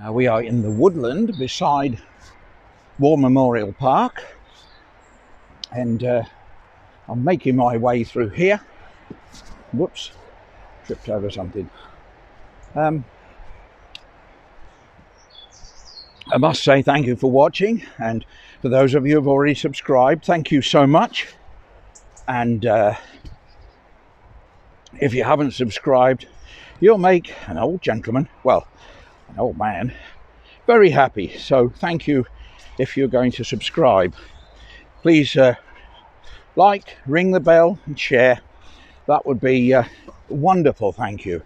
We are in the woodland beside War Memorial Park, and I'm making my way through here. Whoops, tripped over something. I must say thank you for watching, and for those of you who have already subscribed, thank you so much. And if you haven't subscribed, you'll make an old gentleman, well, an old man, very happy. So thank you if you're going to subscribe. Please like, ring the bell and share. That would be wonderful, thank you.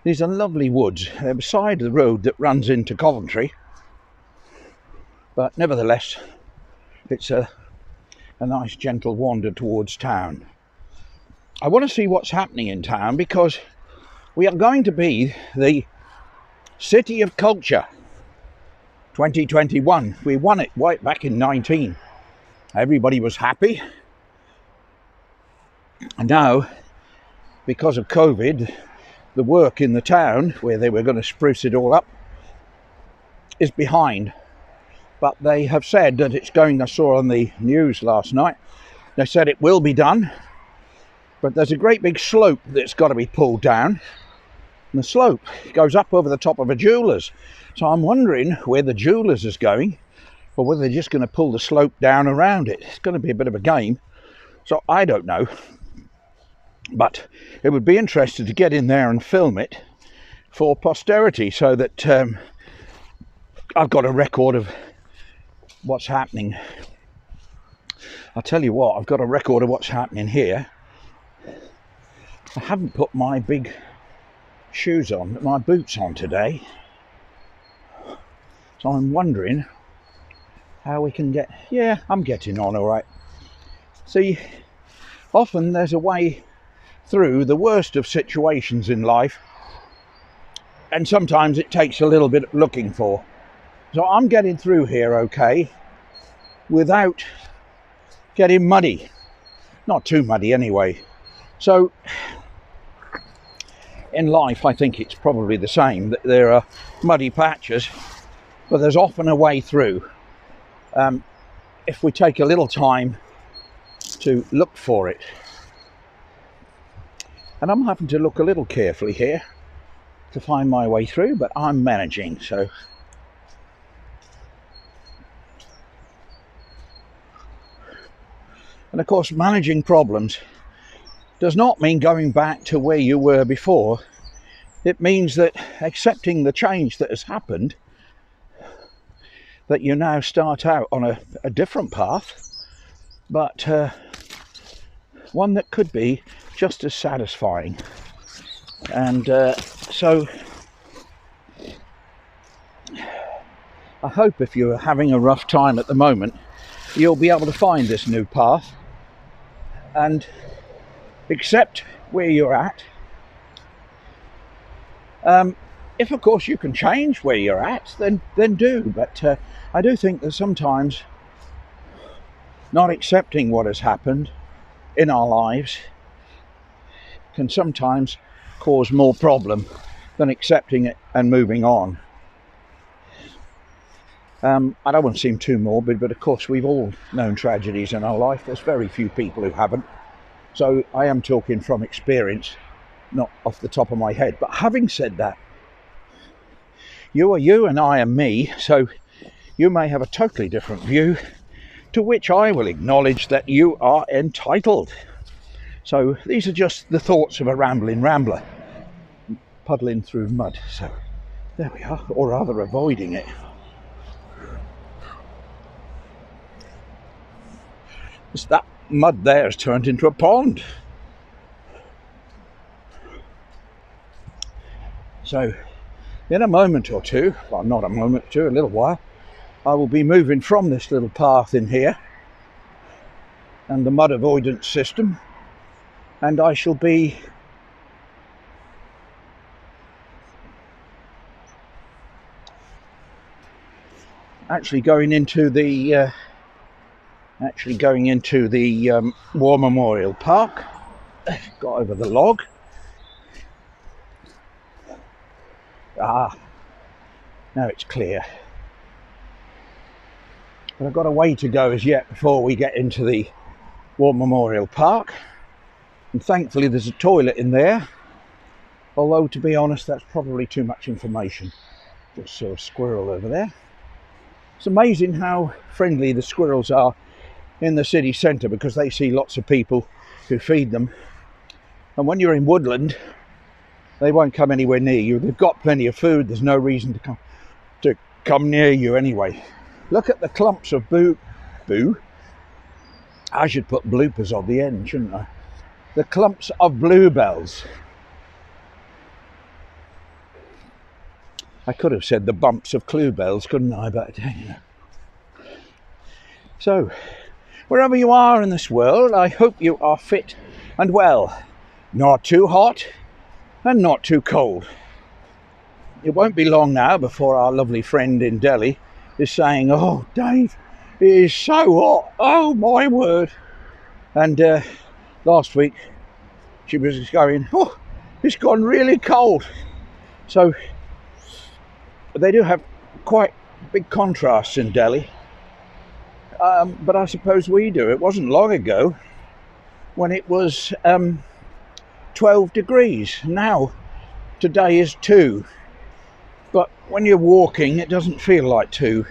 These are lovely woods. They're beside the road that runs into Coventry, but nevertheless it's a nice gentle wander towards town. I want to see what's happening in town, because we are going to be the City of Culture 2021. We won it right back in 19. Everybody was happy. And now, because of COVID, the work in the town, where they were going to spruce it all up, is behind. But they have said that it's going, I saw on the news last night, they said it will be done. But there's a great big slope that's got to be pulled down. And the slope goes up over the top of a jeweller's. So I'm wondering where the jeweller's is going, or whether they're just going to pull the slope down around it. It's going to be a bit of a game. So I don't know. But it would be interesting to get in there and film it for posterity, so that I've got a record of what's happening. I'll tell you what, I've got a record of what's happening here. I haven't put my big shoes on, my boots on today. So I'm wondering how we can get... Yeah, I'm getting on all right. See, often there's a way through the worst of situations in life, and sometimes it takes a little bit of looking for. So I'm getting through here okay, without getting muddy. Not too muddy anyway. So in life, I think it's probably the same, that there are muddy patches, but there's often a way through, if we take a little time to look for it. And I'm having to look a little carefully here to find my way through, but I'm managing. So and of course, managing problems does not mean going back to where you were before. It means that accepting the change that has happened, that you now start out on a different path, but one that could be just as satisfying. And so I hope if you're having a rough time at the moment, you'll be able to find this new path and accept where you're at. If of course you can change where you're at, then do. But I do think that sometimes not accepting what has happened in our lives can sometimes cause more problem than accepting it and moving on. I don't want to seem too morbid, but of course we've all known tragedies in our life. There's very few people who haven't. So I am talking from experience, not off the top of my head. But having said that, you are you and I am me, so you may have a totally different view, to which I will acknowledge that you are entitled. So these are just the thoughts of a rambling rambler, puddling through mud. So there we are, or rather avoiding it. That mud there has turned into a pond. So in a moment or two, well, not a moment or two, a little while, I will be moving from this little path in here and the mud avoidance system, and I shall be actually going into the War Memorial Park, got over the log. Now it's clear. But I've got a way to go as yet before we get into the War Memorial Park. And thankfully there's a toilet in there. Although, to be honest, that's probably too much information. Just saw a squirrel over there. It's amazing how friendly the squirrels are in the city centre, because they see lots of people who feed them. And when you're in woodland, they won't come anywhere near you. They've got plenty of food. There's no reason to come near you anyway. Look at the clumps of boo. I should put bloopers on the end, shouldn't I? The clumps of bluebells. I could have said the bumps of cluebells, couldn't I? But, you know. So, wherever you are in this world, I hope you are fit and well. Not too hot and not too cold. It won't be long now before our lovely friend in Delhi is saying, "Oh, Dave, it is so hot. Oh, my word." And last week she was going, "Oh, it's gone really cold." So they do have quite big contrasts in Delhi. But I suppose we do. It wasn't long ago when it was 12 degrees. Now, today is 2. But when you're walking, it doesn't feel like 2.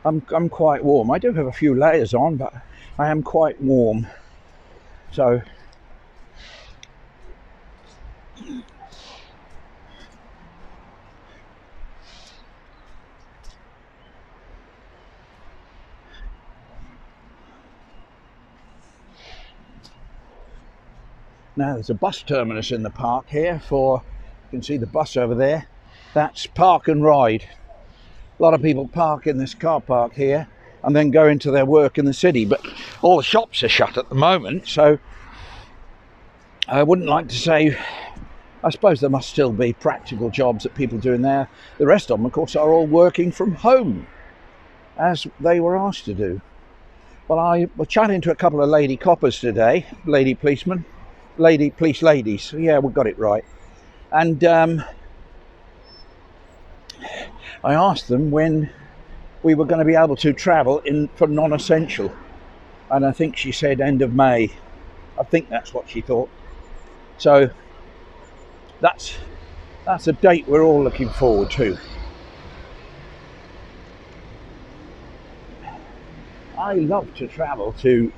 I'm quite warm. I do have a few layers on, but I am quite warm. So now there's a bus terminus in the park here for, you can see the bus over there. That's park and ride. A lot of people park in this car park here and then go into their work in the city, but all the shops are shut at the moment, so I wouldn't like to say, I suppose there must still be practical jobs that people do in there. The rest of them, of course, are all working from home, as they were asked to do. Well, I was chatting to a couple of lady coppers today, lady policemen, lady police ladies, yeah, we got it right. And I asked them when we were going to be able to travel in for non-essential, and I think she said end of May. I think that's what she thought. So that's a date we're all looking forward to. I love to travel to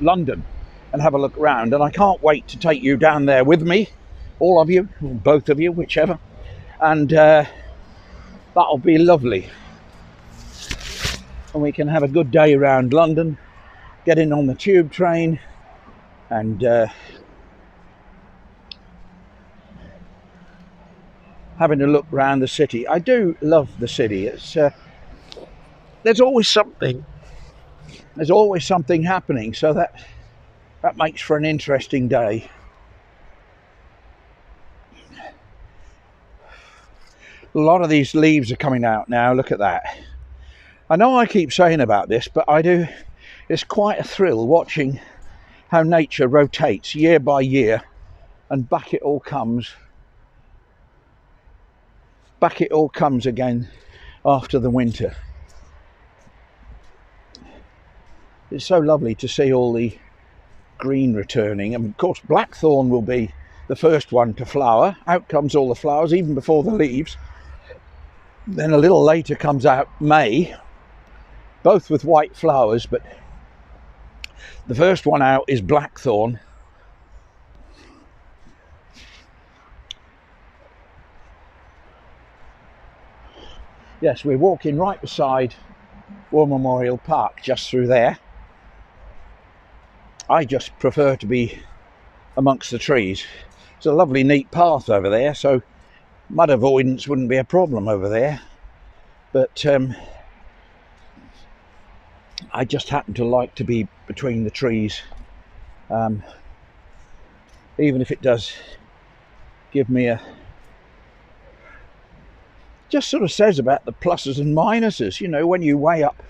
London and have a look around, and I can't wait to take you down there with me, all of you, or both of you, whichever, and that'll be lovely. And we can have a good day around London, get in on the tube train, and having a look around the city. I do love the city. It's there's always something happening, so that makes for an interesting day. A lot of these leaves are coming out now. Look at that. I know I keep saying about this, but it's quite a thrill watching how nature rotates year by year, and back it all comes again after the winter. It's so lovely to see all the green returning, and of course blackthorn will be the first one to flower. Out comes all the flowers even before the leaves. Then a little later comes out May, both with white flowers, but the first one out is blackthorn. Yes, we're walking right beside War Memorial Park, just through there. I just prefer to be amongst the trees. It's a lovely neat path over there, so mud avoidance wouldn't be a problem over there. But I just happen to like to be between the trees, even if it does give me just sort of says about the pluses and minuses. You know, when you weigh up